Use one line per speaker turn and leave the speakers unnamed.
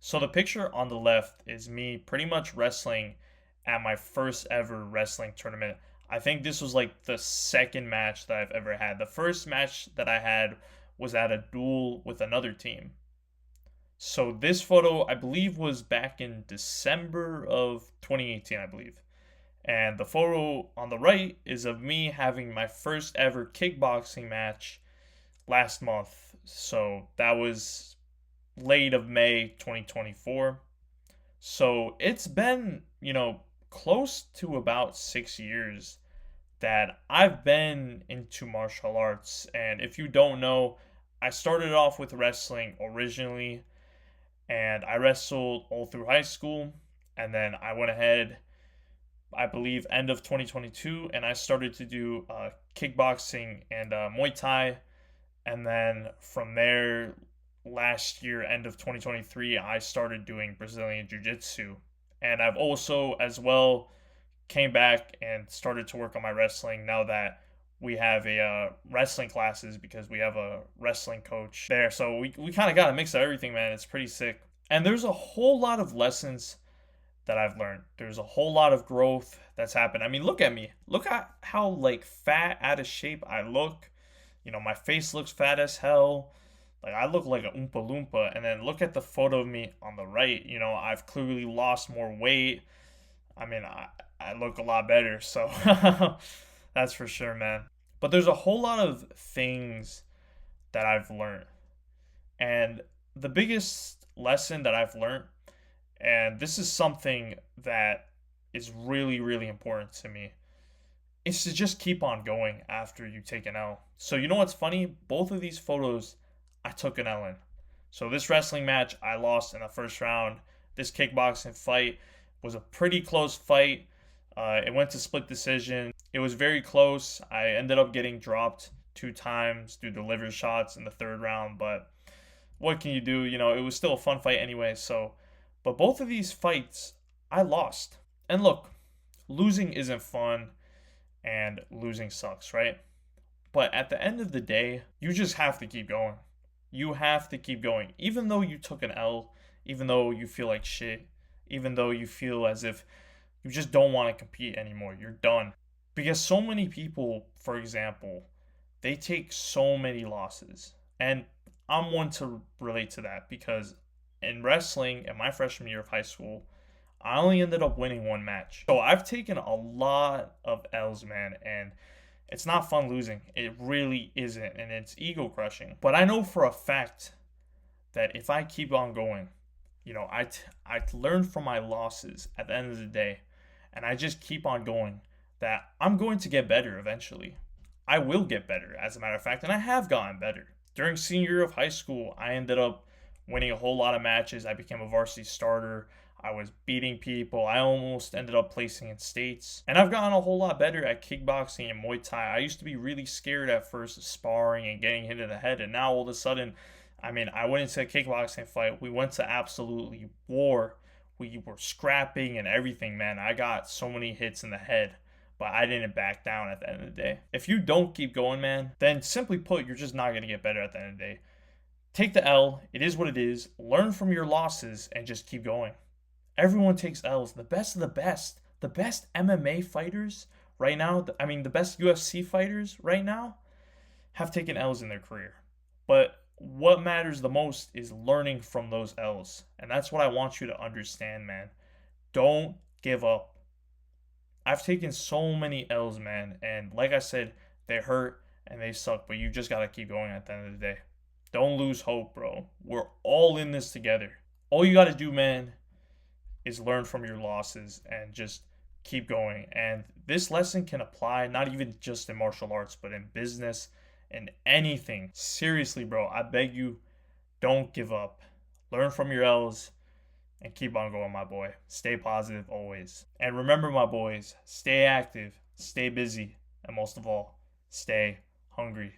So the picture on the left is me pretty much wrestling at my first ever wrestling tournament. I think this was like the second match that I've ever had. The first match that I had was at a duel with another team. So this photo, I believe, was back in December of 2018, I believe. And the photo on the right is of me having my first ever kickboxing match last month. So that was late of May 2024. So it's been, close to about 6 years that I've been into martial arts. And if you don't know, I started off with wrestling originally, and I wrestled all through high school. And then I went ahead, I believe, end of 2022, and I started to do kickboxing and Muay Thai. And then from there, last year, end of 2023, I started doing Brazilian Jiu Jitsu. And I've also, as well, came back and started to work on my wrestling now that we have a wrestling classes because we have a wrestling coach there. So we kind of got a mix of everything, man. It's pretty sick. And there's a whole lot of lessons that I've learned. There's a whole lot of growth that's happened. I mean, look at me. Look at how like fat, out of shape I look. My face looks fat as hell. Like I look like a Oompa Loompa. And then look at the photo of me on the right. I've clearly lost more weight. I mean, I look a lot better. So that's for sure, man. But there's a whole lot of things that I've learned. And the biggest lesson that I've learned, and this is something that is really, really important to me, is to just keep on going after you take an L. So you know what's funny? Both of these photos, I took an L in. So this wrestling match, I lost in the first round. This kickboxing fight was a pretty close fight. It went to split decision. It was very close. I ended up getting dropped 2 times due to liver shots in the third round, but what can you do? It was still a fun fight anyway. So, but both of these fights, I lost. And look, losing isn't fun and losing sucks, right? But at the end of the day, you just have to keep going. You have to keep going. Even though you took an L, even though you feel like shit, even though you feel as if you just don't want to compete anymore, you're done. Because so many people, for example, they take so many losses. And I'm one to relate to that because in wrestling, in my freshman year of high school, I only ended up winning one match. So I've taken a lot of L's, man, and it's not fun losing. It really isn't, and it's ego crushing. But I know for a fact that if I keep on going, I learned from my losses at the end of the day, and I just keep on going, that I'm going to get better eventually. I will get better, as a matter of fact, and I have gotten better. During senior year of high school, I ended up winning a whole lot of matches. I became a varsity starter. I was beating people. I almost ended up placing in states. And I've gotten a whole lot better at kickboxing and Muay Thai. I used to be really scared at first of sparring and getting hit in the head. And now all of a sudden, I mean, I went into a kickboxing fight. We went to absolutely war. We were scrapping and everything, man. I got so many hits in the head, but I didn't back down at the end of the day. If you don't keep going, man, then simply put, you're just not going to get better at the end of the day. Take the L. It is what it is. Learn from your losses and just keep going. Everyone takes L's. The best of the best. The best MMA fighters right now, I mean, the best UFC fighters right now have taken L's in their career. But what matters the most is learning from those L's. And that's what I want you to understand, man. Don't give up. I've taken so many L's, man. And like I said, they hurt and they suck. But you just got to keep going at the end of the day. Don't lose hope, bro. We're all in this together. All you got to do, man, is learn from your losses and just keep going. And this lesson can apply not even just in martial arts, but in business and anything. Seriously, bro, I beg you, don't give up. Learn from your L's and keep on going, my boy. Stay positive always. And remember, my boys, stay active, stay busy, and most of all, stay hungry.